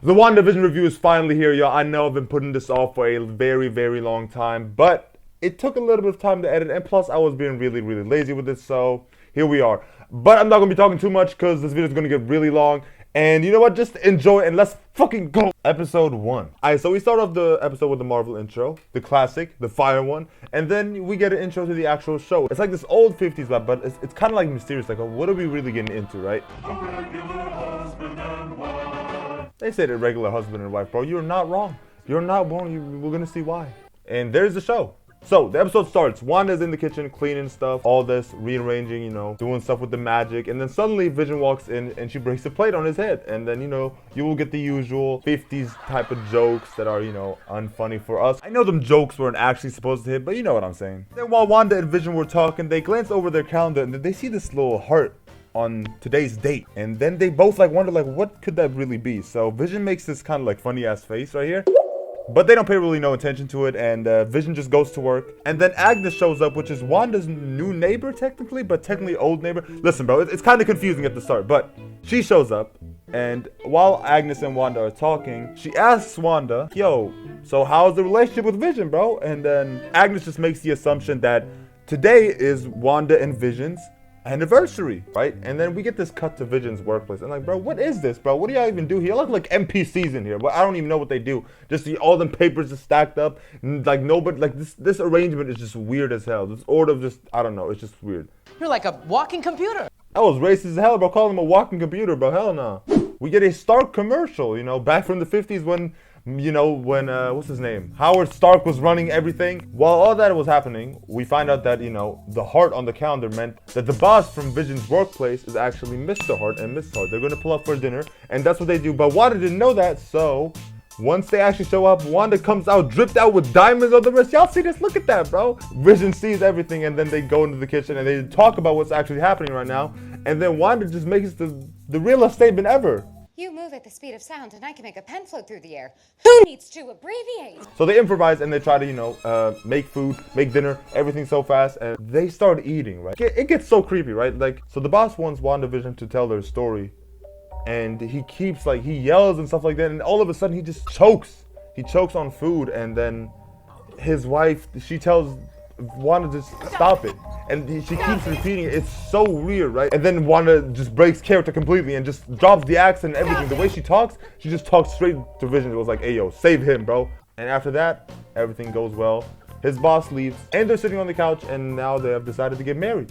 The WandaVision review is finally here, y'all. I know I've been putting this off for a very, very long time, but it took a little bit of time to edit, and plus I was being really, really lazy with it, so here we are. But I'm not going to be talking too much because this video is going to get really long, and you know what? Just enjoy it, and let's fucking go. Episode 1. Alright, so we start off the episode with the Marvel intro, the classic, the fire one, and then we get an intro to the actual show. It's like this old 50s vibe, but it's kind of like mysterious, like what are we really getting into, right? They say that regular husband and wife, bro. You're not wrong. You're not wrong. We're gonna see why. And there's the show. So the episode starts. Wanda's in the kitchen cleaning stuff, all this, rearranging, you know, doing stuff with the magic. And then suddenly Vision walks in and she breaks a plate on his head. And then, you know, you will get the usual 50s type of jokes that are, you know, unfunny for us. I know them jokes weren't actually supposed to hit, but you know what I'm saying. Then while Wanda and Vision were talking, they glance over their calendar and they see this little heart on today's date, and then they both like wonder like what could that really be. So Vision makes this kind of like funny ass face right here, but they don't pay really no attention to it, and Vision just goes to work. And then Agnes shows up, which is Wanda's new neighbor technically, but technically old neighbor. Listen bro, it's kind of confusing at the start, but she shows up, and while Agnes and Wanda are talking, she asks Wanda, yo, so how's the relationship with Vision, bro? And then Agnes just makes the assumption that today is Wanda and Vision's anniversary, right? And then we get this cut to Vision's workplace, and like, bro, what is this, bro? What do y'all even do here? Look like NPCs in here, but I don't even know what they do. Just see all them papers just stacked up, and like nobody, like this arrangement is just weird as hell. This order of just, I don't know, it's just weird. You're like a walking computer. That was racist as hell, bro. Call him a walking computer, bro. Hell no. We get a Stark commercial, you know, back from the 50s when, you know, when, what's his name? Howard Stark was running everything. While all that was happening, we find out that, you know, the heart on the calendar meant that the boss from Vision's workplace is actually Mr. Hart and Miss Hart. They're going to pull up for dinner, and that's what they do. But Wanda didn't know that, so once they actually show up, Wanda comes out dripped out with diamonds on the wrist. Y'all see this? Look at that, bro. Vision sees everything, and then they go into the kitchen, and they talk about what's actually happening right now. And then Wanda just makes the realest statement ever. You move at the speed of sound, and I can make a pen float through the air. Who needs to abbreviate? So they improvise and they try to, you know, make food, make dinner, everything so fast, and they start eating, right? It gets so creepy, right? Like, so the boss wants WandaVision to tell their story, and he keeps, like, he yells and stuff like that, and all of a sudden he just chokes. He chokes on food, and then his wife, she tells Wanda to just stop it. And she keeps repeating it. It's so weird, right? And then Wanda just breaks character completely and just drops the accent and everything. The way she just talks straight to Vision. It was like, hey, yo, save him, bro. And after that, everything goes well. His boss leaves, and they're sitting on the couch, and now they have decided to get married.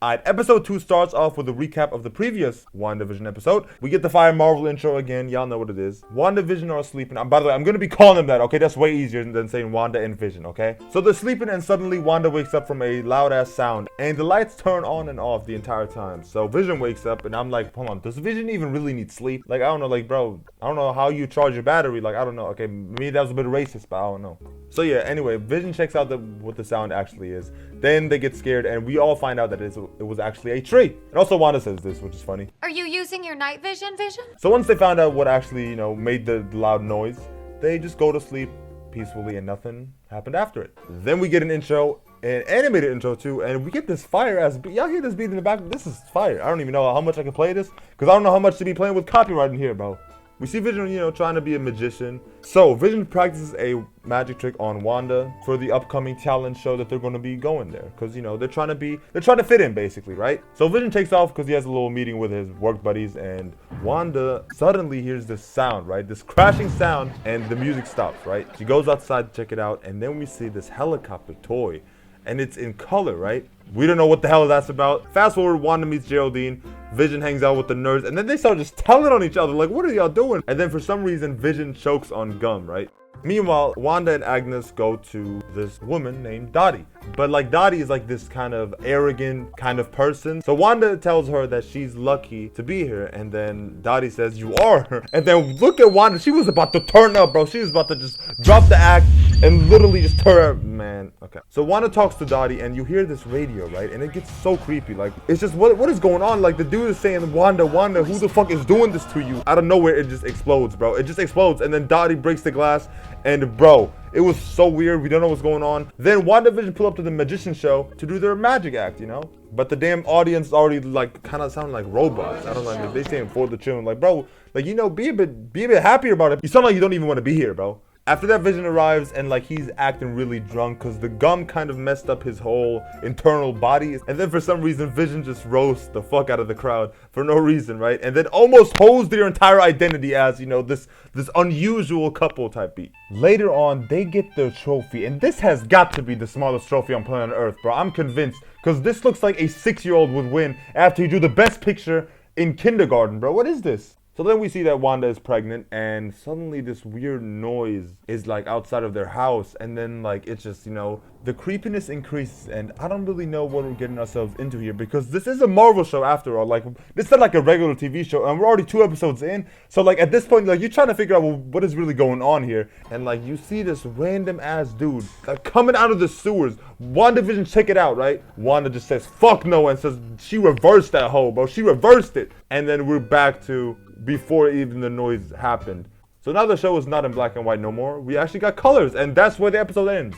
Alright, episode 2 starts off with a recap of the previous WandaVision episode. We get the Fire Marvel intro again. Y'all know what it is. WandaVision are sleeping. By the way, I'm going to be calling them that, okay? That's way easier than saying Wanda and Vision, okay? So they're sleeping, and suddenly Wanda wakes up from a loud-ass sound, and the lights turn on and off the entire time. So Vision wakes up, and I'm like, hold on, does Vision even really need sleep? Like, I don't know, like, bro, I don't know how you charge your battery. Like, I don't know. Okay, maybe that was a bit racist, but I don't know. So yeah, anyway, Vision checks out what the sound actually is. Then they get scared, and we all find out that it was actually a tree. And also Wanda says this, which is funny. Are you using your night vision, So once they found out what actually, you know, made the loud noise, they just go to sleep peacefully, and nothing happened after it. Then we get an intro, an animated intro too, and we get this fire ass beat. Y'all hear this beat in the back? This is fire. I don't even know how much I can play this, because I don't know how much to be playing with copyright in here, bro. We see Vision, you know, trying to be a magician. So Vision practices a magic trick on Wanda for the upcoming talent show that they're going to be going there, because, you know, they're trying to fit in, basically, right? So Vision takes off because he has a little meeting with his work buddies, and Wanda suddenly hears this sound, right? This crashing sound, and the music stops, right? She goes outside to check it out, and then we see this helicopter toy, and it's in color, right? We don't know what the hell that's about. Fast forward, Wanda meets Geraldine. Vision hangs out with the nerds, and then they start just telling on each other, like, what are y'all doing? And then for some reason, Vision chokes on gum, right? Meanwhile, Wanda and Agnes go to this woman named Dottie. But like, Dottie is like this kind of arrogant kind of person. So Wanda tells her that she's lucky to be here, and then Dottie says, you are. And then look at Wanda, she was about to turn up, bro. She was about to just drop the act and literally just man. Okay. So Wanda talks to Dottie, and you hear this radio, right? And it gets so creepy. Like, it's just, what is going on? Like, the dude is saying, Wanda, who the fuck is doing this to you? Out of nowhere, it just explodes, bro. It just explodes, and then Dottie breaks the glass, and bro, it was so weird. We don't know what's going on. Then Wandavision pull up to the magician show to do their magic act, you know? But the damn audience already, like, kind of sound like robots. I don't know. They saying for the children. Like, bro, like, you know, be a bit happier about it. You sound like you don't even want to be here, bro. After that, Vision arrives, and like he's acting really drunk because the gum kind of messed up his whole internal body. And then for some reason, Vision just roasts the fuck out of the crowd for no reason, right? And then almost holds their entire identity as, you know, this unusual couple type beat. Later on, they get their trophy, and this has got to be the smallest trophy on planet Earth, bro. I'm convinced, because this looks like a 6-year-old would win after you do the best picture in kindergarten, bro. What is this? So then we see that Wanda is pregnant, and suddenly this weird noise is like outside of their house, and then like it's just, you know, the creepiness increases, and I don't really know what we're getting ourselves into here, because this is a Marvel show after all. Like, this is not like a regular TV show, and we're already 2 episodes in. So like at this point, like, you're trying to figure out, well, what is really going on here, and like you see this random ass dude like coming out of the sewers. WandaVision, check it out, right? Wanda just says fuck no and says she reversed that hoe, bro. She reversed it, and then we're back to before even the noise happened. So now the show is not in black and white no more. We actually got colors, and that's where the episode ends.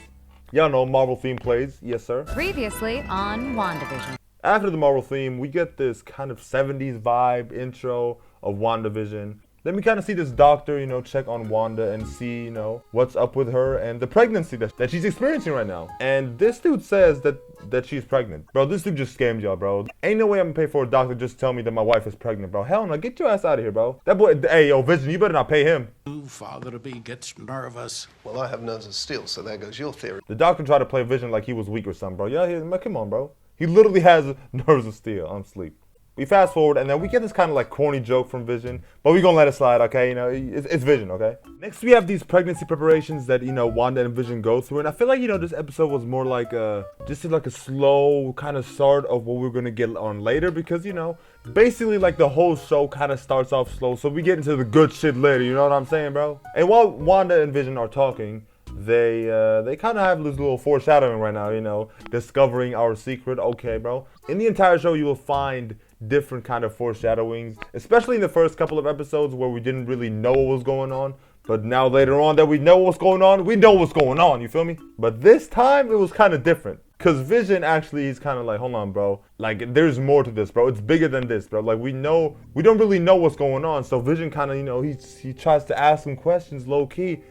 Y'all know Marvel theme plays. Yes, sir. Previously on WandaVision. After the Marvel theme, we get this kind of 70s vibe intro of WandaVision. Then we kind of see this doctor, you know, check on Wanda and see, you know, what's up with her and the pregnancy that she's experiencing right now. And this dude says that she's pregnant. Bro, this dude just scammed y'all, bro. Ain't no way I'm gonna pay for a doctor just tell me that my wife is pregnant, bro. Hell no, get your ass out of here, bro. That boy, hey, yo, Vision, you better not pay him. Father-to-be gets nervous. Well, I have nerves of steel, so there goes your theory. The doctor tried to play Vision like he was weak or something, bro. Yeah, come on, bro. He literally has nerves of steel on sleep. We fast forward, and then we get this kind of like corny joke from Vision, but we gonna let it slide, okay? You know, it's Vision, okay? Next, we have these pregnancy preparations that, you know, Wanda and Vision go through, and I feel like, you know, this episode was more like just like a slow kind of start of what we're gonna get on later, because, you know, basically like the whole show kind of starts off slow, so we get into the good shit later. You know what I'm saying, bro? And while Wanda and Vision are talking, they kind of have this little foreshadowing right now, you know, discovering our secret. Okay, bro. In the entire show, you will find different kind of foreshadowings, especially in the first couple of episodes where we didn't really know what was going on. But now later on that we know what's going on, we know what's going on, you feel me? But this time it was kind of different. Cause Vision actually, he's kind of like, hold on, bro. Like, there's more to this, bro. It's bigger than this, bro. Like, we don't really know what's going on. So Vision kind of, you know, he tries to ask some questions low key,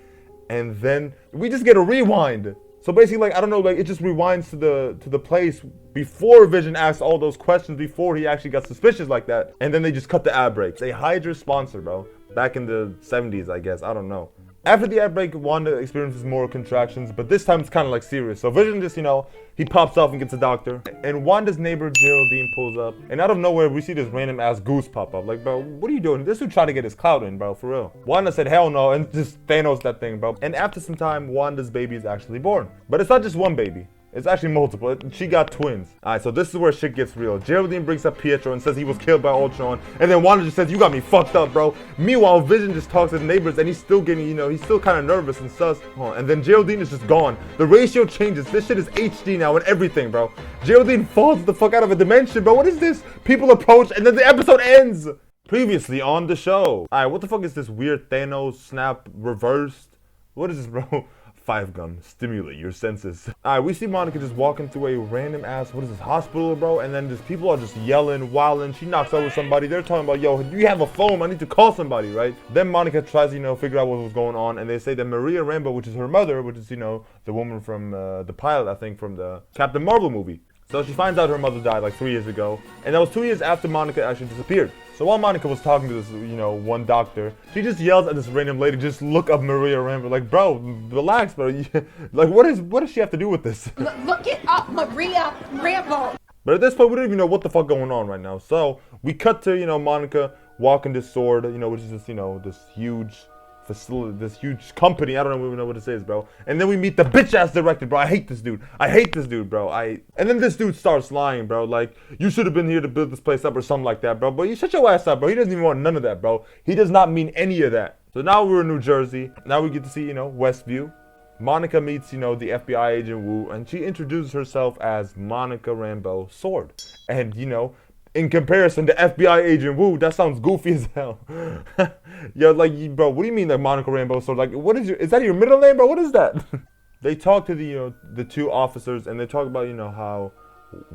and then we just get a rewind. So basically, like, I don't know, like, it just rewinds to the place before Vision asks all those questions, before he actually got suspicious like that. And then they just cut the ad breaks. A Hydra sponsor, bro. Back in the 70s, I guess. I don't know. After the ad break, Wanda experiences more contractions, but this time it's kind of like serious. So Vision just, you know, he pops off and gets a doctor. And Wanda's neighbor, Geraldine, pulls up. And out of nowhere, we see this random ass goose pop up. Like, bro, what are you doing? This dude trying to get his clout in, bro, for real. Wanda said, hell no, and just Thanos that thing, bro. And after some time, Wanda's baby is actually born. But it's not just one baby. It's actually multiple. She got twins. Alright, so this is where shit gets real. Geraldine brings up Pietro and says he was killed by Ultron. And then Wanda just says, you got me fucked up, bro. Meanwhile, Vision just talks to the neighbors and he's still getting, you know, he's still kind of nervous and sus. And then Geraldine is just gone. The ratio changes. This shit is HD now and everything, bro. Geraldine falls the fuck out of a dimension, bro. What is this? People approach and then the episode ends. Previously on the show. Alright, what the fuck is this weird Thanos snap reversed? What is this, bro? 5-gun, stimulate your senses. Alright, we see Monica just walking through a random ass, what is this, hospital, bro? And then just people are just yelling, wilding. She knocks over somebody. They're talking about, yo, do you have a phone? I need to call somebody, right? Then Monica tries to, you know, figure out what was going on. And they say that Maria Rambeau, which is her mother, which is, you know, the woman from the pilot, I think, from the Captain Marvel movie. So she finds out her mother died like 3 years ago. And that was 2 years after Monica actually disappeared. So while Monica was talking to this, you know, one doctor, she just yells at this random lady, just look up Maria Rambeau. Like, bro, relax, bro. Like, what does she have to do with this? Look it up, Maria Rambeau. But at this point, we don't even know what the fuck going on right now. So we cut to, you know, Monica walking this sword, you know, which is just, you know, this huge facility, this huge company. I don't even know what it is, bro. And then we meet the bitch ass director, bro. I hate this dude. Bro. And then this dude starts lying, bro. Like, you should have been here to build this place up or something like that, bro. But you shut your ass up, bro. He doesn't even want none of that, bro. He does not mean any of that. So now we're in New Jersey. Now we get to see, you know, Westview. Monica meets, the FBI agent Wu, and she introduces herself as Monica Rambeau Sword. And, in comparison to FBI agent Wu, that sounds goofy as hell. Yo, like, bro, what do you mean, like, Monica Rambeau Sword? Like, is that your middle name, bro? What is that? They talk to the two officers, and they talk about, how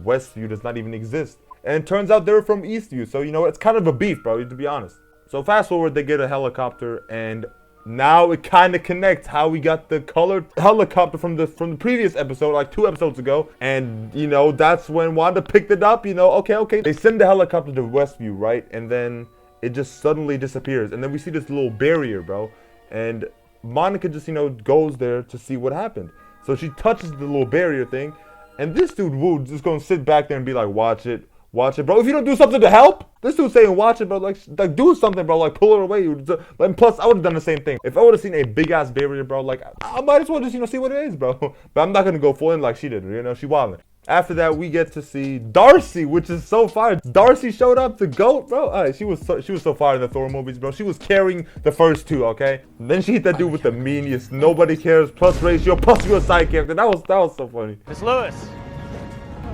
Westview does not even exist. And it turns out they're from Eastview, so, it's kind of a beef, bro, to be honest. So fast forward, they get a helicopter, and now it kind of connects how we got the colored helicopter from the previous episode, like 2 episodes ago. And, that's when Wanda picked it up, okay. They send the helicopter to Westview, right? And then it just suddenly disappears. And then we see this little barrier, bro. And Monica just, goes there to see what happened. So she touches the little barrier thing. And this dude, Wu, just gonna sit back there and be like, watch it, bro. If you don't do something to help, this dude's saying watch it, bro. Like do something, bro. Like pull it away. And plus, I would have done the same thing. If I would have seen a big ass barrier, bro, like I might as well just, see what it is, bro. But I'm not gonna go full in like she did, she wildin'. After that, we get to see Darcy, which is so fire. Darcy showed up to GOAT, bro. She was so fire in the Thor movies, bro. She was carrying the first 2, okay? And then she hit that dude with the meanest, nobody cares, plus ratio, plus you're a side character. That was so funny. Miss Lewis.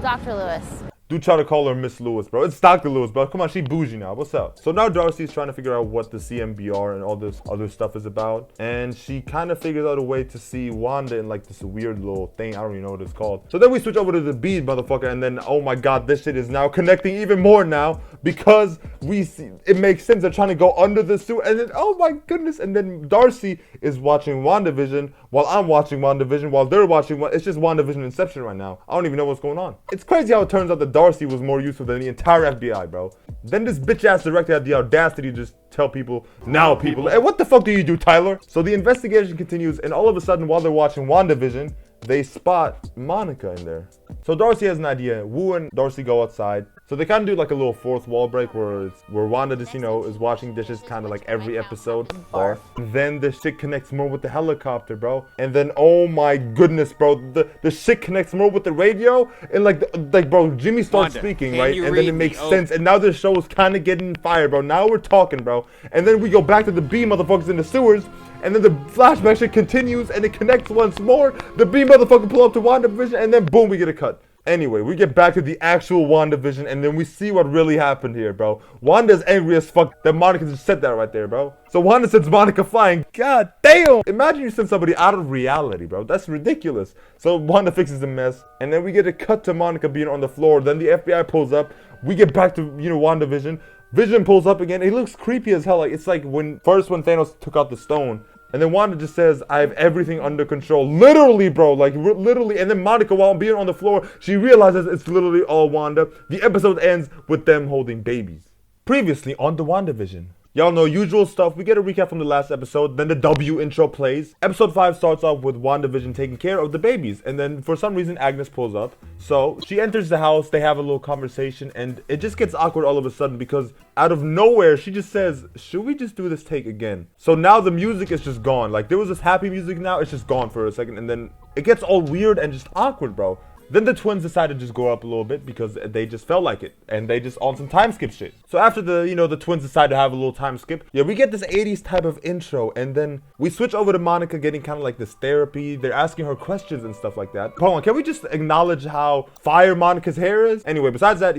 Dr. Lewis. Do try to call her Miss Lewis, bro. It's Dr. Lewis, bro. Come on, she bougie now. What's up? So now Darcy's trying to figure out what the CMBR and all this other stuff is about. And she kind of figures out a way to see Wanda in like this weird little thing. I don't even know what it's called. So then we switch over to the bead, motherfucker. And then, oh my God, this shit is now connecting even more now. Because we see, it makes sense. They're trying to go under the suit. And then, oh my goodness. And then Darcy is watching WandaVision while I'm watching WandaVision while they're watching. It's just WandaVision Inception right now. I don't even know what's going on. It's crazy how it turns out that Darcy was more useful than the entire FBI, bro. Then this bitch ass director had the audacity to just tell people, now people, hey, what the fuck do you do, Tyler? So the investigation continues, and all of a sudden, while they're watching WandaVision, they spot Monica in there. So Darcy has an idea. Wu and Darcy go outside. So they kind of do like a little fourth wall break where Wanda just, is washing dishes kind of like every episode. Or then the shit connects more with the helicopter, bro. And then, oh my goodness, bro, the shit connects more with the radio. And like bro, Jimmy starts speaking, right? And then it makes sense. And now this show is kind of getting fired, bro. Now we're talking, bro. And then we go back to the B motherfuckers in the sewers. And then the flashback shit continues and it connects once more. The B motherfucker pull up to WandaVision and then boom, we get a cut. Anyway, we get back to the actual WandaVision and then we see what really happened here, bro. Wanda's angry as fuck that Monica just said that right there, bro. So Wanda sends Monica flying. God damn! Imagine you send somebody out of reality, bro. That's ridiculous. So Wanda fixes the mess and then we get a cut to Monica being on the floor. Then the FBI pulls up. We get back to, WandaVision. Vision pulls up again. It looks creepy as hell. Like it's like when Thanos took out the stone. And then Wanda just says, I have everything under control. Literally, bro. Like, literally. And then Monica, while being on the floor, she realizes it's literally all Wanda. The episode ends with them holding babies. Previously on the WandaVision. Y'all know usual stuff. We get a recap from the last episode. Then the W intro plays. Episode 5 starts off with WandaVision taking care of the babies. And then for some reason, Agnes pulls up. So she enters the house. They have a little conversation. And it just gets awkward all of a sudden because out of nowhere, she just says, should we just do this take again? So now the music is just gone. Like there was this happy music now. It's just gone for a second. And then it gets all weird and just awkward, bro. Then the twins decided to just go up a little bit because they just felt like it. And they just on some time skip shit. So after the twins decide to have a little time skip, yeah, we get this 80s type of intro. And then we switch over to Monica getting kind of like this therapy. They're asking her questions and stuff like that. Hold on, can we just acknowledge how fire Monica's hair is? Anyway, besides that,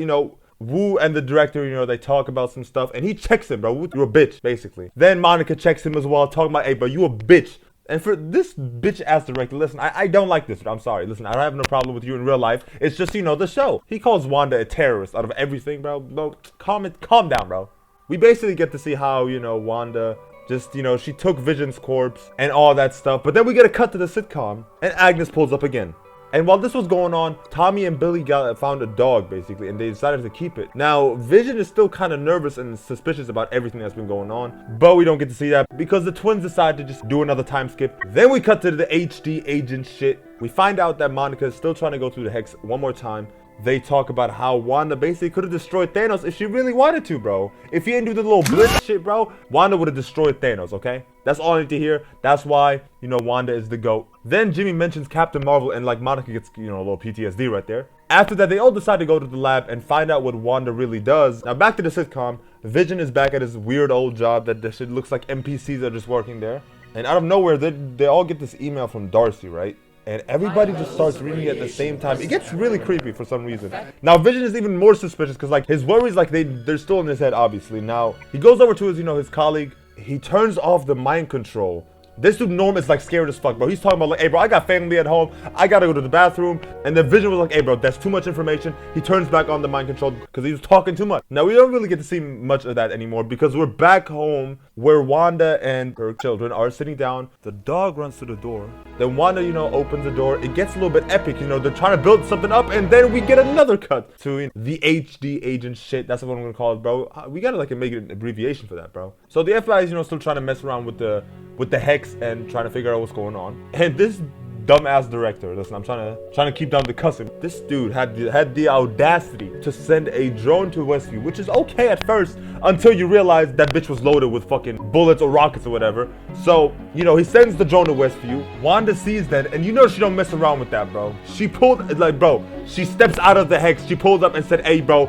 Wu and the director, they talk about some stuff. And he checks him, bro. Wu, you're a bitch, basically. Then Monica checks him as well, talking about, hey, bro, you a bitch. And for this bitch-ass director, listen, I don't like this. I'm sorry. Listen, I don't have no problem with you in real life. It's just, the show. He calls Wanda a terrorist out of everything, bro. Bro, calm down, bro. We basically get to see how, Wanda just, she took Vision's corpse and all that stuff. But then we get a cut to the sitcom, and Agnes pulls up again. And while this was going on, Tommy and Billy found a dog, basically, and they decided to keep it. Now, Vision is still kind of nervous and suspicious about everything that's been going on, but we don't get to see that because the twins decide to just do another time skip. Then we cut to the HD agent shit. We find out that Monica is still trying to go through the hex one more time. They talk about how Wanda basically could have destroyed Thanos if she really wanted to, bro. If he didn't do the little blitz shit, bro, Wanda would have destroyed Thanos, okay? That's all I need to hear. That's why, Wanda is the GOAT. Then Jimmy mentions Captain Marvel and like Monica gets, a little PTSD right there. After that, they all decide to go to the lab and find out what Wanda really does. Now back to the sitcom. Vision is back at his weird old job that shit looks like NPCs are just working there. And out of nowhere, they all get this email from Darcy, right? And everybody just starts reading it at the same time. It gets really creepy for some reason. Now Vision is even more suspicious because like his worries, like they're still in his head, obviously. Now he goes over to his, his colleague. He turns off the mind control. This dude Norm is like scared as fuck, bro. He's talking about like, hey bro, I got family at home. I gotta go to the bathroom. And then Vision was like, hey bro, that's too much information. He turns back on the mind control because he was talking too much. Now we don't really get to see much of that anymore because we're back home where Wanda and her children are sitting down. The dog runs to the door. Then Wanda, opens the door. It gets a little bit epic, they're trying to build something up, and then we get another cut to the HD agent shit. That's what I'm gonna call it, bro. We gotta like make an abbreviation for that, bro. So the FBI is, still trying to mess around with the hex and trying to figure out what's going on. And this dumbass director, listen, I'm trying to keep down the cussing. This dude had the audacity to send a drone to Westview, which is okay at first until you realize that bitch was loaded with fucking bullets or rockets or whatever. So, he sends the drone to Westview. Wanda sees that, and she don't mess around with that, bro. She pulled, like, bro, she steps out of the hex. She pulled up and said, hey, bro,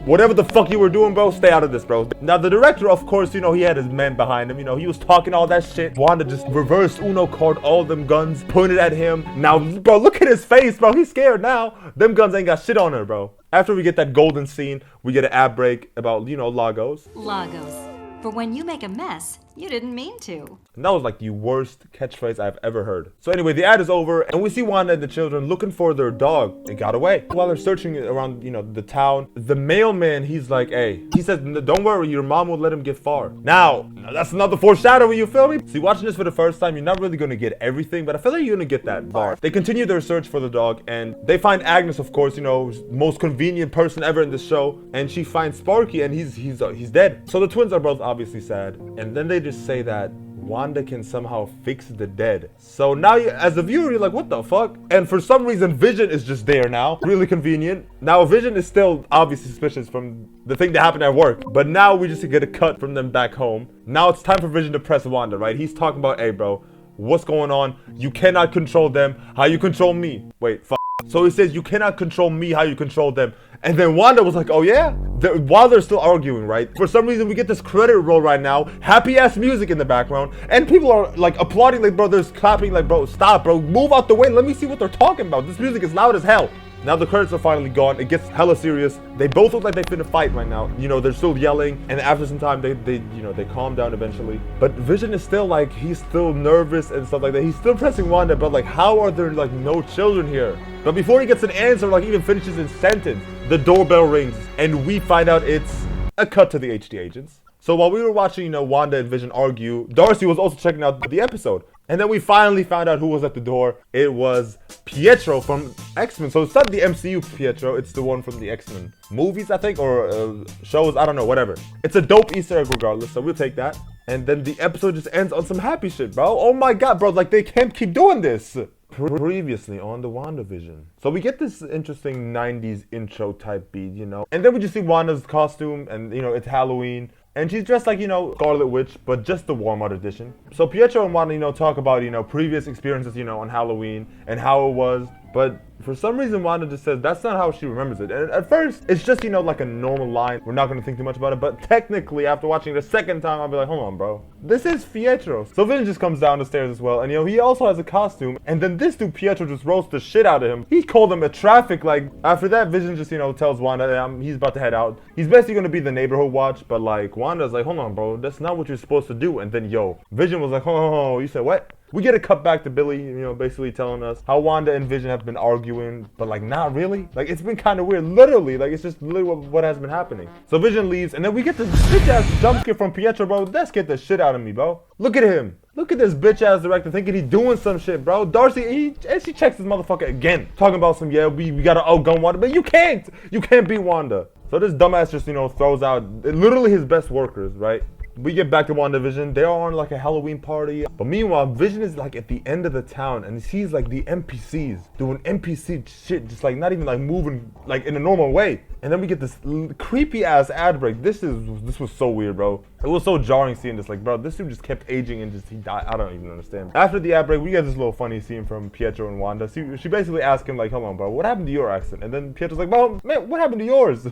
whatever the fuck you were doing, bro, stay out of this, bro. Now, the director, of course, he had his men behind him. He was talking all that shit. Wanda just reversed Uno card all them guns, pointed at him. Now, bro, look at his face, bro. He's scared now. Them guns ain't got shit on her, bro. After we get that golden scene, we get an ad break about, Lagos. Lagos. For when you make a mess, you didn't mean to. And that was like the worst catchphrase I've ever heard. So anyway, the ad is over, and we see Wanda and the children looking for their dog. It got away. While they're searching around, the town, the mailman, he's like, hey, he says, don't worry, your mom will let him get far. Now that's another foreshadowing, you feel me? See, watching this for the first time, you're not really gonna get everything, but I feel like you're gonna get that bar. They continue their search for the dog, and they find Agnes, of course, most convenient person ever in this show, and she finds Sparky, and he's dead. So the twins are both obviously sad, and then they just say that Wanda can somehow fix the dead. So now as a viewer, you're like, what the fuck? And for some reason, Vision is just there now. Really convenient. Now Vision is still obviously suspicious from the thing that happened at work. But now we just get a cut from them back home. Now it's time for Vision to press Wanda, right? He's talking about, hey bro, what's going on? You cannot control them. How you control me? Wait, fuck. So he says, you cannot control me how you control them. And then Wanda was like, oh yeah? While they're still arguing, right? For some reason, we get this credit roll right now. Happy ass music in the background. And people are like applauding, like, bro, there's clapping, like, bro, stop, bro. Move out the way. Let me see what they're talking about. This music is loud as hell. Now the credits are finally gone. It gets hella serious. They both look like they finna fight right now. They're still yelling. And after some time, they calm down eventually. But Vision is still like, he's still nervous and stuff like that. He's still pressing Wanda, but like, how are there like no children here? But before he gets an answer, like even finishes his sentence, the doorbell rings. And we find out it's a cut to the HD agents. So while we were watching, Wanda and Vision argue, Darcy was also checking out the episode. And then we finally found out who was at the door. It was Pietro from X-Men. So it's not the MCU Pietro, it's the one from the X-Men movies, I think, or shows, I don't know, whatever. It's a dope Easter egg regardless, so we'll take that. And then the episode just ends on some happy shit, bro. Oh my god, bro, like they can't keep doing this. Previously on the Wandavision. So we get this interesting 90s intro type beat, And then we just see Wanda's costume and, it's Halloween. And she's dressed like, Scarlet Witch, but just the Walmart edition. So Pietro and Wanda, talk about, previous experiences, on Halloween and how it was. But for some reason, Wanda just says that's not how she remembers it. And at first, it's just, like a normal line. We're not going to think too much about it. But technically, after watching it a second time, I'll be like, hold on, bro. This is Pietro. So Vision just comes down the stairs as well. And, he also has a costume. And then this dude, Pietro, just roasts the shit out of him. He called him a traffic. Like, after that, Vision just, tells Wanda that he's about to head out. He's basically going to be the neighborhood watch. But, like, Wanda's like, hold on, bro. That's not what you're supposed to do. And then, Vision was like, oh, you said what? We get a cut back to Billy, basically telling us how Wanda and Vision have been arguing, but like not really. Like it's been kind of weird, literally. Like it's just literally what has been happening. So Vision leaves, and then we get this bitch ass jump scare from Pietro, bro. That scared the shit out of me, bro. Look at him. Look at this bitch ass director thinking he's doing some shit, bro. Darcy, she checks this motherfucker again, talking about some we gotta outgun Wanda, but you can't beat Wanda. So this dumbass just throws out literally his best workers, right? We get back to Wandavision. They are on like a Halloween party. But meanwhile, Vision is like at the end of the town and he sees like the NPCs doing NPC shit, just like not even like moving like in a normal way. And then we get this creepy ass ad break. This was so weird, bro. It was so jarring seeing this. Like, bro, this dude just kept aging and just he died. I don't even understand. After the ad break, we get this little funny scene from Pietro and Wanda. She basically asked him like, hold on, bro, what happened to your accent? And then Pietro's like, well, man, what happened to yours?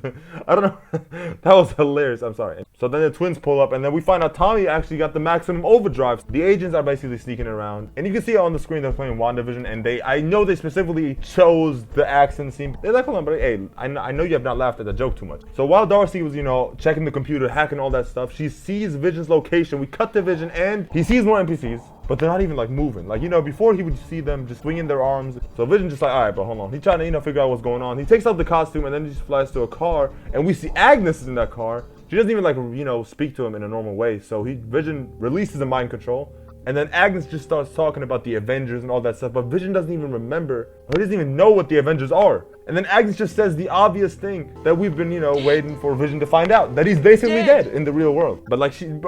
I don't know. That was hilarious. I'm sorry. So then the twins pull up and then we find out Tommy actually got the maximum overdrive. The agents are basically sneaking around. And you can see it on the screen they're playing Wandavision, and I know they specifically chose the accent scene. They're like, hold on, but hey, I know you have not laughed at the joke too much. So while Darcy was, checking the computer, hacking all that stuff, she sees Vision's location. We cut to Vision and he sees more NPCs, but they're not even like moving. Like, before he would see them just swinging their arms. So Vision just like, all right, bro, hold on. He's trying to, figure out what's going on. He takes out the costume and then he just flies to a car, and we see Agnes is in that car. She doesn't even speak to him in a normal way. So Vision releases the mind control. And then Agnes just starts talking about the Avengers and all that stuff, but Vision doesn't even remember, or he doesn't even know what the Avengers are. And then Agnes just says the obvious thing that we've been, waiting for Vision to find out, that he's basically dead in the real world. But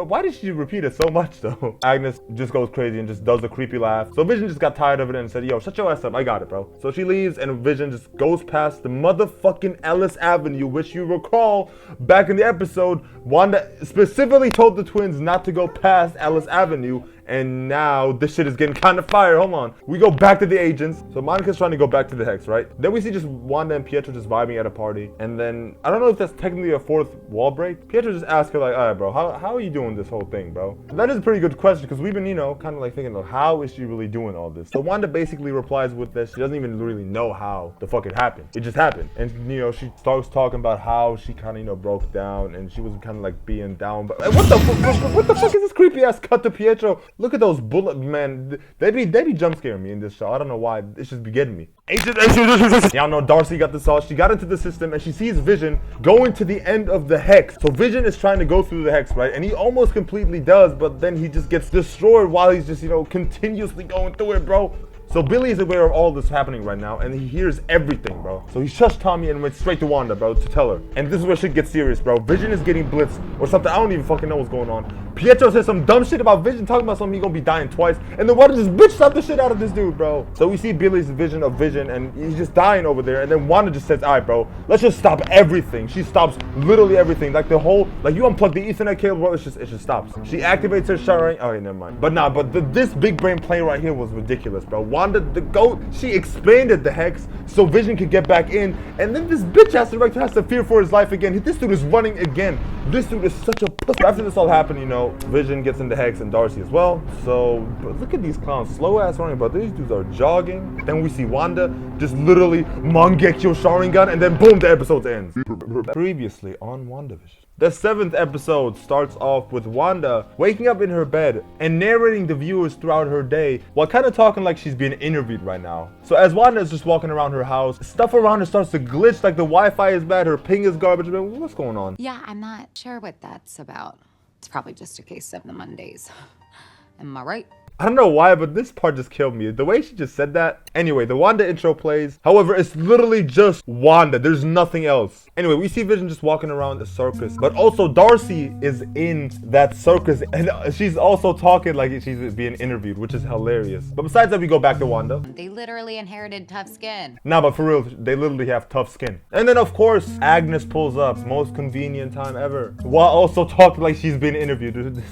why did she repeat it so much though? Agnes just goes crazy and just does a creepy laugh. So Vision just got tired of it and said, yo, shut your ass up, I got it, bro. So she leaves and Vision just goes past the motherfucking Ellis Avenue, which you recall back in the episode, Wanda specifically told the twins not to go past Ellis Avenue. And now this shit is getting kind of fire. Hold on. We go back to the agents. So Monica's trying to go back to the Hex, right? Then we see just Wanda and Pietro just vibing at a party. And then, I don't know if that's technically a fourth wall break. Pietro just asked her like, all right, bro, how are you doing this whole thing, bro? And that is a pretty good question because we've been, kind of like thinking, how is she really doing all this? So Wanda basically replies with this. She doesn't even really know how the fuck it happened. It just happened. And, she starts talking about how she kind of, broke down and she was kind of like being down. But what the fuck is this creepy ass cut to Pietro? Look at those bullets, man. They be jump scaring me in this show. I don't know why. It's just be getting me. Y'all know Darcy got this all. She got into the system and she sees Vision going to the end of the Hex. So Vision is trying to go through the Hex, right? And he almost completely does, but then he just gets destroyed while he's just, continuously going through it, bro. So Billy is aware of all this happening right now, and he hears everything, bro. So he shushed Tommy and went straight to Wanda, bro, to tell her. And this is where shit gets serious, bro. Vision is getting blitzed or something. I don't even fucking know what's going on. Pietro says some dumb shit about Vision, talking about something he's gonna be dying twice. And then Wanda just bitch slapped the shit out of this dude, bro. So we see Billy's vision of Vision, and he's just dying over there. And then Wanda just says, all right, bro, let's just stop everything. She stops literally everything. Like you unplug the Ethernet cable, bro, it just stops. She activates her shutting. Okay, never mind. But this big brain play right here was ridiculous, bro. Wanda, the GOAT, she expanded the Hex so Vision could get back in, and then this bitch ass director has to fear for his life again. This dude is running again. This dude is such a pussy. After this all happened, Vision gets into Hex and Darcy as well. So look at these clowns, slow ass running, but these dudes are jogging. Then we see Wanda just literally Mangekyo Sharingan, and then boom, the episode ends. Previously on Wandavision. The 7th episode starts off with Wanda waking up in her bed and narrating the viewers throughout her day while kind of talking like she's being interviewed right now. So as Wanda is just walking around her house, stuff around her starts to glitch, like the Wi-Fi is bad, her ping is garbage. What's going on? Yeah, I'm not sure what that's about. It's probably just a case of the Mondays. Am I right? I don't know why, but this part just killed me. The way she just said that. Anyway, the Wanda intro plays. However, it's literally just Wanda. There's nothing else. Anyway, we see Vision just walking around the circus. But also, Darcy is in that circus. And she's also talking like she's being interviewed, which is hilarious. But besides that, we go back to Wanda. They literally inherited tough skin. Nah, but for real, they literally have tough skin. And then, of course, Agnes pulls up. Most convenient time ever. While also talking like she's being interviewed.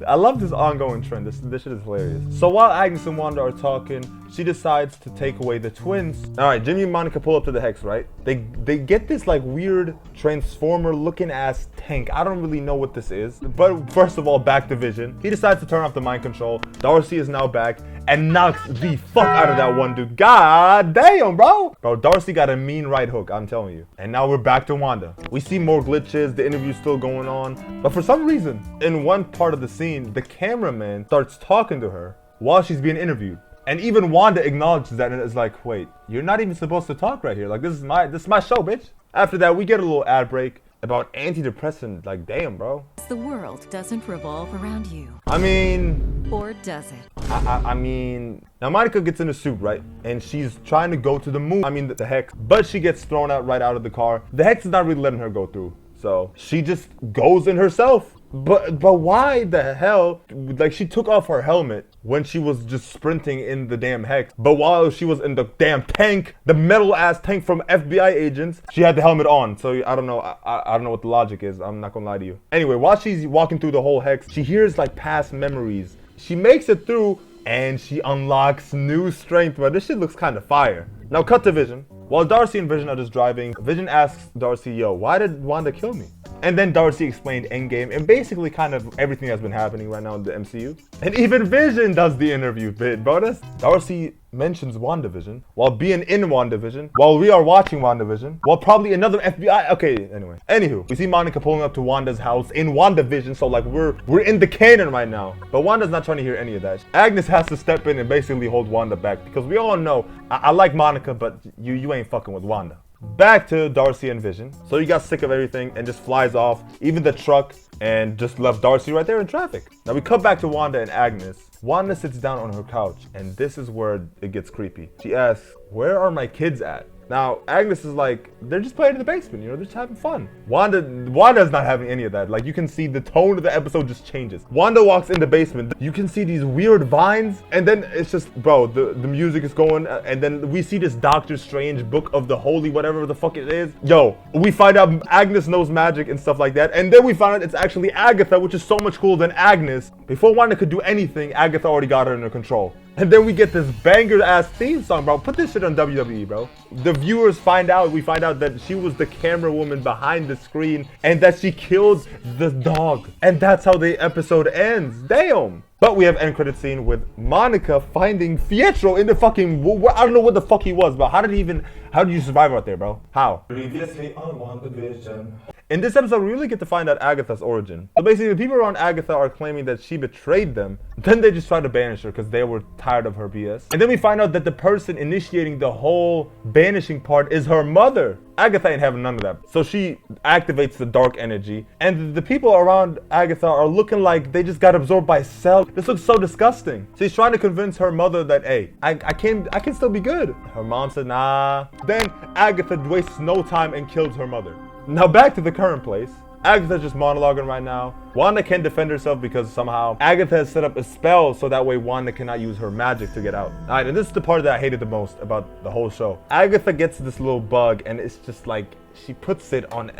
I love this ongoing trend. This shit is hilarious. So while Agnes and Wanda are talking, she decides to take away the twins. All right, Jimmy and Monica pull up to the Hex, right? They get this like weird transformer looking ass tank. I don't really know what this is. But first of all, back to Vision. He decides to turn off the mind control. Darcy is now back and knocks the fuck out of that one dude. God damn, bro. Bro, Darcy got a mean right hook, I'm telling you. And now we're back to Wanda. We see more glitches. The interview's still going on. But for some reason, in one part of the scene, the cameraman starts talking to her while she's being interviewed. And even Wanda acknowledges that and is like, wait, you're not even supposed to talk right here. Like, this is my show, bitch. After that, we get a little ad break about antidepressant. Like, damn, bro. The world doesn't revolve around you. I mean... Or does it? I mean... Now, Monica gets in a suit, right? And she's trying to go to the moon. I mean, the Hex. But she gets thrown out right out of the car. The Hex is not really letting her go through. So she just goes in herself. But why the hell? Like, she took off her helmet when she was just sprinting in the damn hex. But while she was in the damn tank, the metal ass tank from FBI agents, she had the helmet on. So I don't know. I don't know what the logic is. I'm not gonna lie to you. Anyway, while she's walking through the whole hex, she hears like past memories. She makes it through and she unlocks new strength. But this shit looks kind of fire. Now cut to Vision. While Darcy and Vision are just driving, Vision asks Darcy, yo, why did Wanda kill me? And then Darcy explained Endgame and basically kind of everything that's been happening right now in the MCU. And even Vision does the interview bit, bro. Darcy mentions WandaVision while being in WandaVision, while we are watching WandaVision, while probably another FBI. Okay, anyway. Anywho, we see Monica pulling up to Wanda's house in WandaVision, so like we're in the canon right now. But Wanda's not trying to hear any of that. Agnes has to step in and basically hold Wanda back because we all know I like Monica, but you ain't fucking with Wanda. Back to Darcy and Vision. So he got sick of everything and just flies off, even the truck, and just left Darcy right there in traffic. Now we cut back to Wanda and Agnes. Wanda sits down on her couch, and this is where it gets creepy. She asks, where are my kids at? Now, Agnes is like, they're just playing in the basement, they're just having fun. Wanda's not having any of that. Like, you can see the tone of the episode just changes. Wanda walks in the basement, you can see these weird vines, and then it's just, bro, the music is going, and then we see this Doctor Strange Book of the Holy, whatever the fuck it is. Yo, we find out Agnes knows magic and stuff like that, and then we find out it's actually Agatha, which is so much cooler than Agnes. Before Wanda could do anything, Agatha already got her under control. And then we get this banger-ass theme song, bro. Put this shit on WWE, bro. The viewers we find out that she was the camera woman behind the screen and that she killed the dog. And that's how the episode ends. Damn. But we have end credit scene with Monica finding Pietro in the fucking, I don't know what the fuck he was, but how did you survive out there, bro? How? Previously on Wandavision. In this episode, we really get to find out Agatha's origin. So basically, the people around Agatha are claiming that she betrayed them. Then they just try to banish her because they were tired of her BS. And then we find out that the person initiating the whole banishing part is her mother. Agatha ain't having none of that. So she activates the dark energy. And the people around Agatha are looking like they just got absorbed by Cell. This looks so disgusting. She's trying to convince her mother that, hey, I can still be good. Her mom said, nah. Then Agatha wastes no time and kills her mother. Now back to the current place. Agatha's just monologuing right now. Wanda can't defend herself because somehow Agatha has set up a spell so that way Wanda cannot use her magic to get out. Alright, and this is the part that I hated the most about the whole show. Agatha gets this little bug and it's just like she puts it on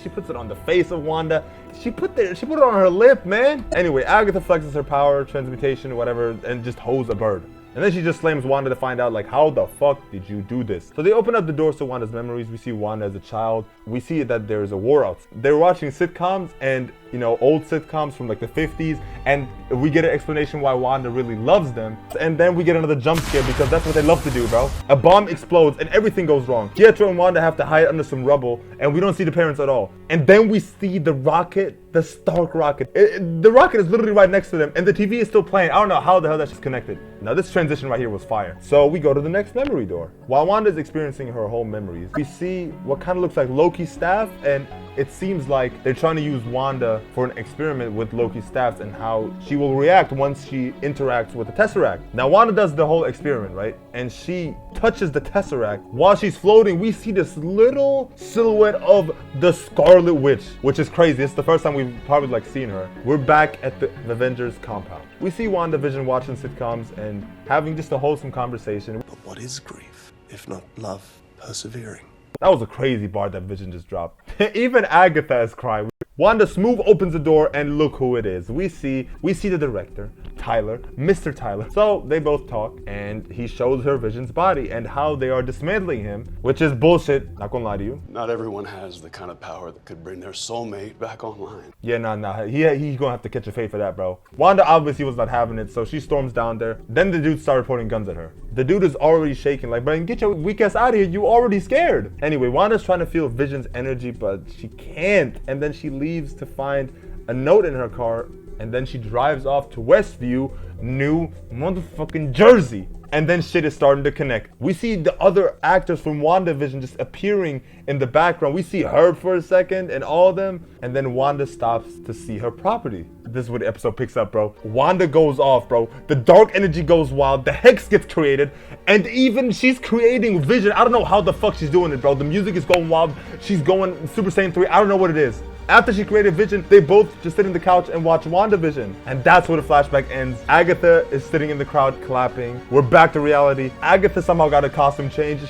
she puts it on the face of Wanda. She put it on her lip, man. Anyway, Agatha flexes her power, transmutation, whatever, and just holds a bird. And then she just slams Wanda to find out, like, how the fuck did you do this? So they open up the doors to Wanda's memories. We see Wanda as a child. We see that there's a war out. They're watching sitcoms and, old sitcoms from like the 50s. And we get an explanation why Wanda really loves them. And then we get another jump scare because that's what they love to do, bro. A bomb explodes and everything goes wrong. Pietro and Wanda have to hide under some rubble and we don't see the parents at all. And then we see the rocket, the Stark rocket. The rocket is literally right next to them and the TV is still playing. I don't know how the hell that's just connected. Now this transition right here was fire. So we go to the next memory door. While Wanda's experiencing her whole memories, we see what kind of looks like Loki's staff, and it seems like they're trying to use Wanda for an experiment with Loki's staff and how she will react once she interacts with the Tesseract. Now Wanda does the whole experiment, right? And she touches the Tesseract. While she's floating, we see this little silhouette of the Scarlet Witch, which is crazy. It's the first time we've probably seen her. We're back at the Avengers compound. We see WandaVision watching sitcoms and having just a wholesome conversation. But what is grief, if not love persevering? That was a crazy bar that Vision just dropped. Even Agatha is crying. Wanda smooth opens the door and look who it is. We see the director, Tyler, Mr. Tyler. So they both talk and he shows her Vision's body and how they are dismantling him, which is bullshit, not gonna lie to you. Not everyone has the kind of power that could bring their soulmate back online. Yeah, nah. He gonna have to catch a fade for that, bro. Wanda obviously was not having it, so she storms down there. Then the dude started pointing guns at her. The dude is already shaking, like, bro, get your weak ass out of here, you already scared. Anyway, Wanda's trying to feel Vision's energy, but she can't. And then she leaves to find a note in her car, and then she drives off to Westview, New motherfucking Jersey. and then shit is starting to connect. We see the other actors from WandaVision just appearing in the background. We see Herb for a second and all of them, and then Wanda stops to see her property. This is where the episode picks up, bro. Wanda goes off, bro. The dark energy goes wild. The hex gets created, and even she's creating Vision. I don't know how the fuck she's doing it, bro. The music is going wild. She's going Super Saiyan 3. I don't know what it is. After she created Vision, they both just sit in the couch and watch WandaVision. And that's where the flashback ends. Agatha is sitting in the crowd clapping. We're back to reality. Agatha somehow got a costume change.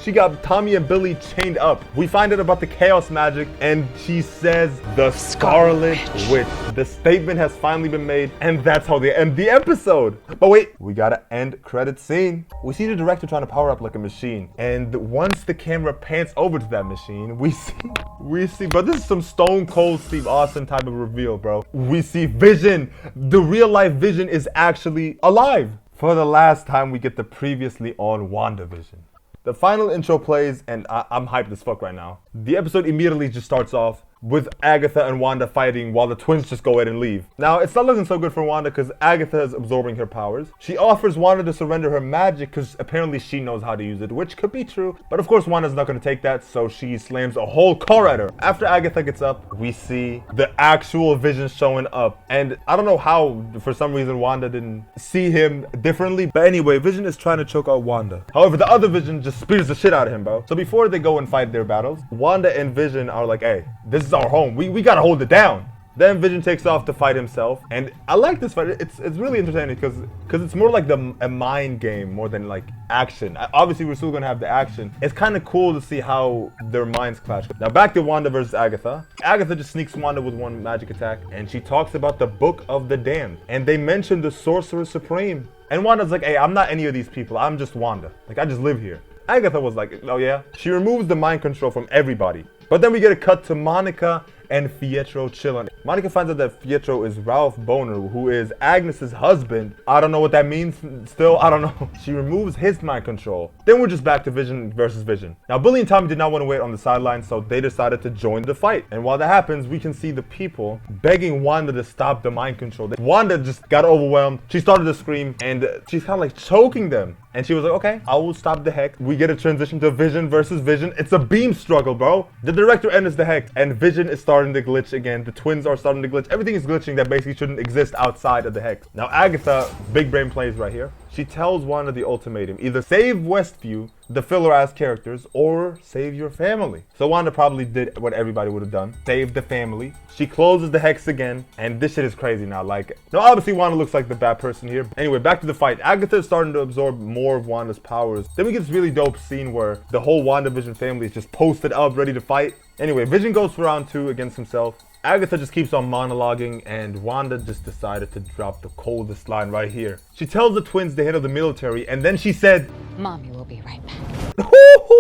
She got Tommy and Billy chained up. We find out about the chaos magic, and she says the Scarlet Witch. The statement has finally been made, and that's how they end the episode. But wait, we got an end credit scene. We see the director trying to power up like a machine, and once the camera pans over to that machine, we see, but this is some Stone Cold Steve Austin type of reveal, bro. We see Vision. The real life Vision is actually alive. For the last time, we get the previously on WandaVision. The final intro plays, and I'm hyped as fuck right now. The episode immediately just starts off with Agatha and Wanda fighting while the twins just go ahead and leave. Now, it's not looking so good for Wanda because Agatha is absorbing her powers. She offers Wanda to surrender her magic because apparently she knows how to use it, which could be true. But of course, Wanda's not going to take that, so she slams a whole car at her. After Agatha gets up, we see the actual Vision showing up. And I don't know how, for some reason, Wanda didn't see him differently. But anyway, Vision is trying to choke out Wanda. However, the other Vision just spears the shit out of him, bro. So before they go and fight their battles, Wanda and Vision are like, hey, this is our home. We gotta hold it down. Then Vision takes off to fight himself, and I like this fight. It's really entertaining because it's more like a mind game more than like action. Obviously, we're still gonna have the action. It's kind of cool to see how their minds clash. Now back to Wanda versus Agatha. Agatha just sneaks Wanda with one magic attack, and she talks about the Book of the Damned, and they mention the Sorcerer Supreme. And Wanda's like, hey, I'm not any of these people. I'm just Wanda. Like, I just live here. Agatha was like, oh yeah? She removes the mind control from everybody. But then we get a cut to Monica and Pietro chilling. Monica finds out that Pietro is Ralph Boner, who is Agnes's husband. I don't know what that means still. I don't know. She removes his mind control. Then we're just back to Vision versus Vision. Now, Billy and Tommy did not want to wait on the sidelines, so they decided to join the fight. And while that happens, we can see the people begging Wanda to stop the mind control. Wanda just got overwhelmed. She started to scream, and she's kind of like choking them. And she was like, okay, I will stop the hex. We get a transition to Vision versus Vision. It's a beam struggle, bro. The director enters the hex, and Vision is starting to glitch again. The twins are starting to glitch. Everything is glitching that basically shouldn't exist outside of the hex. Now, Agatha, big brain plays right here. She tells Wanda the ultimatum. Either save Westview, the filler-ass characters, or save your family. So Wanda probably did what everybody would have done. Save the family. She closes the hex again, and this shit is crazy now. Like, now obviously Wanda looks like the bad person here. Anyway, back to the fight. Agatha is starting to absorb more of Wanda's powers. Then we get this really dope scene where the whole WandaVision family is just posted up, ready to fight. Anyway, Vision goes for round 2 against himself. Agatha just keeps on monologuing, and Wanda just decided to drop the coldest line right here. She tells the twins the head of the military, and then she said, Mommy will be right back.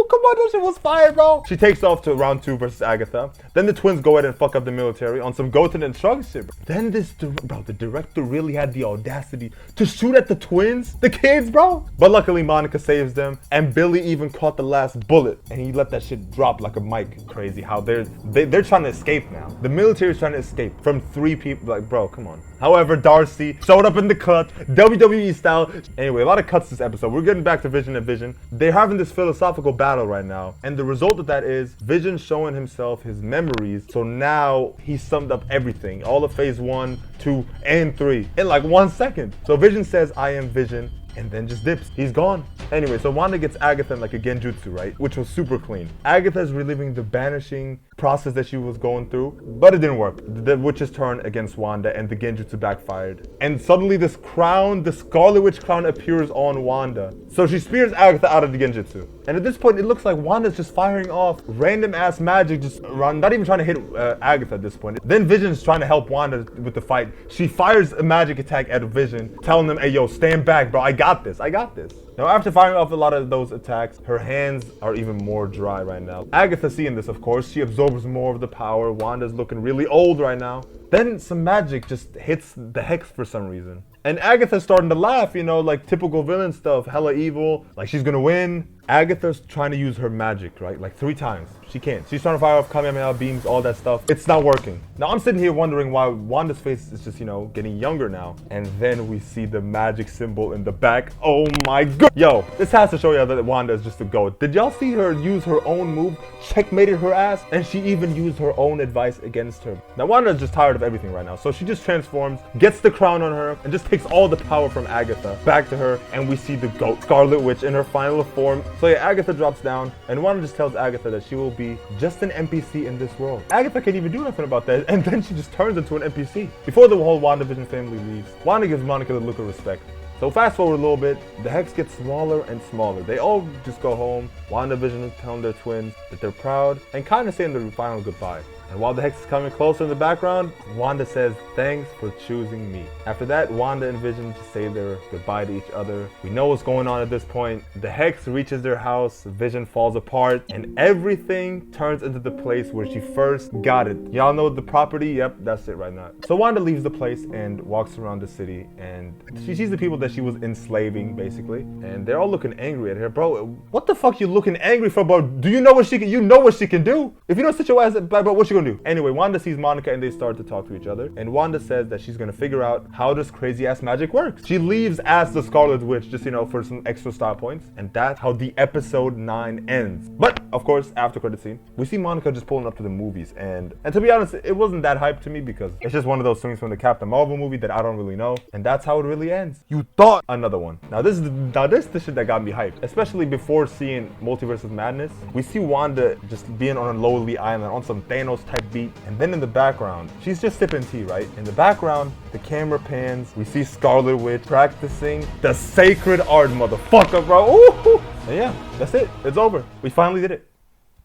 Come on, that shit was fire, bro. She takes off to round 2 versus Agatha. Then the twins go ahead and fuck up the military on some Goten and Trunks shit. Then the director really had the audacity to shoot at the twins, the kids, bro. But luckily, Monica saves them, and Billy even caught the last bullet, and he let that shit drop like a mic. Crazy how they're trying to escape now. The military is trying to escape from 3 people. Like, bro, come on. However, Darcy showed up in the clutch, WWE style. Anyway, a lot of cuts this episode. We're getting back to Vision and Vision. They're having this philosophical battle right now, and the result of that is Vision showing himself his memories. So now he summed up everything, all of phase 1, 2, and 3 in like 1 second. So Vision says, I am Vision, and then just dips. He's gone. Anyway, so Wanda gets Agatha in like a genjutsu, right? Which was super clean. Agatha's reliving the banishing process that she was going through, but it didn't work. The witch's turn against Wanda, and the genjutsu backfired. And suddenly this crown, the Scarlet Witch crown, appears on Wanda. So she spears Agatha out of the genjutsu. And at this point, it looks like Wanda's just firing off random ass magic, just around, not even trying to hit Agatha at this point. Then Vision's trying to help Wanda with the fight. She fires a magic attack at Vision, telling them, hey yo, stand back, bro. I got this. Now, after firing off a lot of those attacks, her hands are even more dry right now. Agatha, seeing this, of course, she absorbs more of the power. Wanda's looking really old right now. Then some magic just hits the hex for some reason. And Agatha's starting to laugh, you know, like typical villain stuff, hella evil, like she's gonna win. Agatha's trying to use her magic, right? Like 3 times. She can't. She's trying to fire off Kamehameha beams, all that stuff. It's not working. Now I'm sitting here wondering why Wanda's face is just, you know, getting younger now. And then we see the magic symbol in the back. Oh my god. Yo, this has to show you that Wanda is just a goat. Did y'all see her use her own move? Checkmated her ass. And she even used her own advice against her. Now Wanda is just tired of everything right now. So she just transforms, gets the crown on her, and just takes all the power from Agatha back to her. And we see the goat, Scarlet Witch, in her final form. So yeah, Agatha drops down. And Wanda just tells Agatha that she will be just an NPC in this world. Agatha can't even do nothing about that, and then she just turns into an NPC. Before the whole Wandavision family leaves, Wanda gives Monica the look of respect. So fast forward a little bit, the Hex gets smaller and smaller. They all just go home. Wandavision is telling their twins that they're proud and kind of saying their final goodbye. And while the Hex is coming closer in the background, Wanda says, "Thanks for choosing me." After that, Wanda and Vision just say their goodbye to each other. We know what's going on at this point. The Hex reaches their house, Vision falls apart, and everything turns into the place where she first got it. Y'all know the property? Yep, that's it right now. So Wanda leaves the place and walks around the city, and she sees the people that she was enslaving, basically. And they're all looking angry at her. Bro, what the fuck you looking angry for, bro? Do you know what she can, you know what she can do? If you don't sit your ass, bro, what you gonna do? Anyway, Wanda sees Monica and they start to talk to each other. And Wanda says that she's gonna figure out how this crazy ass magic works. She leaves as the Scarlet Witch, just, you know, for some extra star points. And that's how the episode 9 ends. But, of course, after credit scene, we see Monica just pulling up to the movies. And to be honest, it wasn't that hype to me because it's just one of those things from the Captain Marvel movie that I don't really know. And that's how it really ends. You thought another one. Now this is the shit that got me hyped. Especially before seeing Multiverse of Madness. We see Wanda just being on a lonely island on some Thanos type beat. And then in the background, she's just sipping tea, right? In the background, the camera pans. We see Scarlet Witch practicing the sacred art, motherfucker, bro. Ooh. And yeah, that's it. It's over. We finally did it.